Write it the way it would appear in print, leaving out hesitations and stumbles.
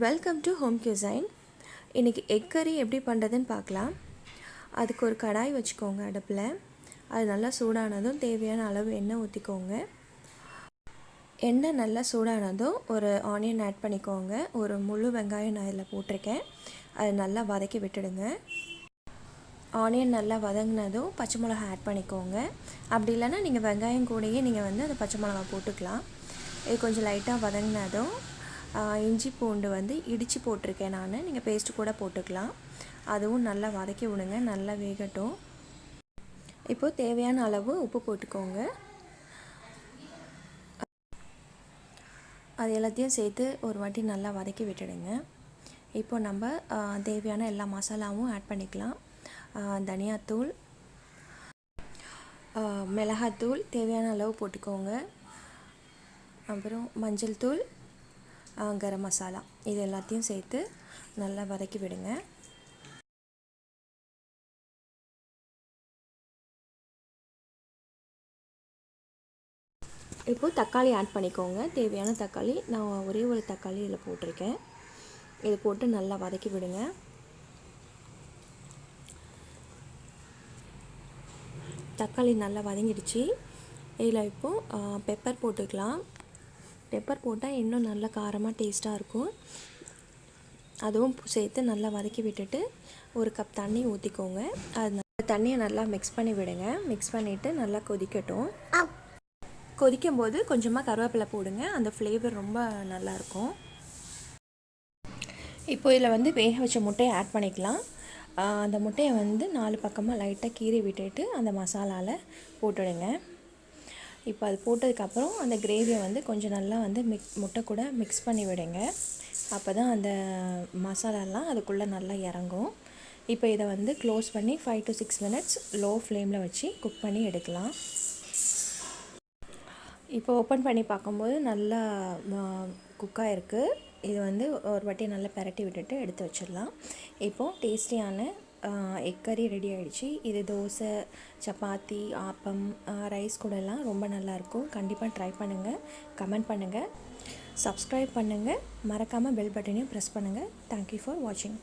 Welcome to home cuisine. இன்றைக்கி egg கறி எப்படி பண்ணுறதுன்னு பார்க்கலாம். அதுக்கு ஒரு கடாய் வச்சுக்கோங்க அடுப்பில். அது நல்லா சூடானதும் தேவையான அளவு எண்ணெய் ஊற்றிக்கோங்க. எண்ணெய் நல்லா சூடானதும் ஒரு ஆனியன் ஆட் பண்ணிக்கோங்க. ஒரு முழு வெங்காயம் நான் இதில் போட்டிருக்கேன். அது நல்லா வதக்கி விட்டுடுங்க. ஆனியன் நல்லா வதங்கினதும் பச்சை மிளகா ஆட் பண்ணிக்கோங்க. அப்படி இல்லைன்னா நீங்கள் வெங்காயம் கூடயே நீங்கள் அந்த பச்சை மிளகா போட்டுக்கலாம். இது கொஞ்சம் லைட்டாக வதங்கினதும் இஞ்சி பூண்டு இடித்து போட்டிருக்கேன் நான். நீங்கள் பேஸ்ட்டு கூட போட்டுக்கலாம். அதுவும் நல்லா வதக்கி விடுங்க. நல்லா வேகட்டும். இப்போது தேவையான அளவு உப்பு போட்டுக்கோங்க. அது எல்லாத்தையும் சேர்த்து ஒரு வாட்டி நல்லா வதக்கி விட்டுடுங்க. இப்போ நம்ம தேவையான எல்லா மசாலாவும் ஆட் பண்ணிக்கலாம். தனியாத்தூள், மிளகாத்தூள் தேவையான அளவு போட்டுக்கோங்க. அப்புறம் மஞ்சள் தூள், கரம் மசாலா இது எல்லாத்தையும் சேர்த்து நல்லா வதக்கி விடுங்க. இப்போது தக்காளி ஆட் பண்ணிக்கோங்க. தேவையான தக்காளி நான் ஒரே ஒரு தக்காளி இதில் போட்டிருக்கேன். இதை போட்டு நல்லா வதக்கி விடுங்க. தக்காளி நல்லா வதங்கிடுச்சு. இதில் இப்போது பெப்பர் போட்டுக்கலாம். பெப்பர் போட்டால் இன்னும் நல்லா காரமாக டேஸ்ட்டாக இருக்கும். அதுவும் சேர்த்து நல்லா வதக்கி விட்டுட்டு ஒரு கப் தண்ணி ஊற்றிக்கோங்க. அது தண்ணியை நல்லா மிக்ஸ் பண்ணி விடுங்க. மிக்ஸ் பண்ணிவிட்டு நல்லா கொதிக்கட்டும். கொதிக்கும் போது கொஞ்சமாக கருவேப்பிலை போடுங்க. அந்த ஃப்ளேவர் ரொம்ப நல்லாயிருக்கும். இப்போ இதில் வேக வச்ச முட்டையை ஆட் பண்ணிக்கலாம். அந்த முட்டையை 4 பக்கமாக லைட்டாக கீறி விட்டுட்டு அந்த மசாலாவில் போட்டுடுங்க. இப்போ அது போட்டதுக்கப்புறம் அந்த கிரேவியை கொஞ்சம் நல்லா முட்டை கூட மிக்ஸ் பண்ணி விடுங்க. அப்போ தான் அந்த மசாலாலாம் அதுக்குள்ளே நல்லா இறங்கும். இப்போ இதை க்ளோஸ் பண்ணி 5 to 6 minutes லோ ஃப்ளேமில் வச்சு குக் பண்ணி எடுக்கலாம். இப்போ ஓப்பன் பண்ணி பார்க்கும்போது நல்லா குக்காக இருக்குது. இது ஒரு வாட்டி நல்லா பெரட்டி விட்டுட்டு எடுத்து வச்சிடலாம். இப்போது டேஸ்டியான எக் கறி ரெடி ஆகிடுச்சு. இது தோசை, சப்பாத்தி, ஆப்பம், ரைஸ் கூடலாம் ரொம்ப நல்லாயிருக்கும். கண்டிப்பாக ட்ரை பண்ணுங்கள். கமெண்ட் பண்ணுங்கள். சப்ஸ்கிரைப் பண்ணுங்கள். மறக்காமல் பெல் பட்டனையும் ப்ரெஸ் பண்ணுங்கள். தேங்க்யூ ஃபார் வாட்சிங்.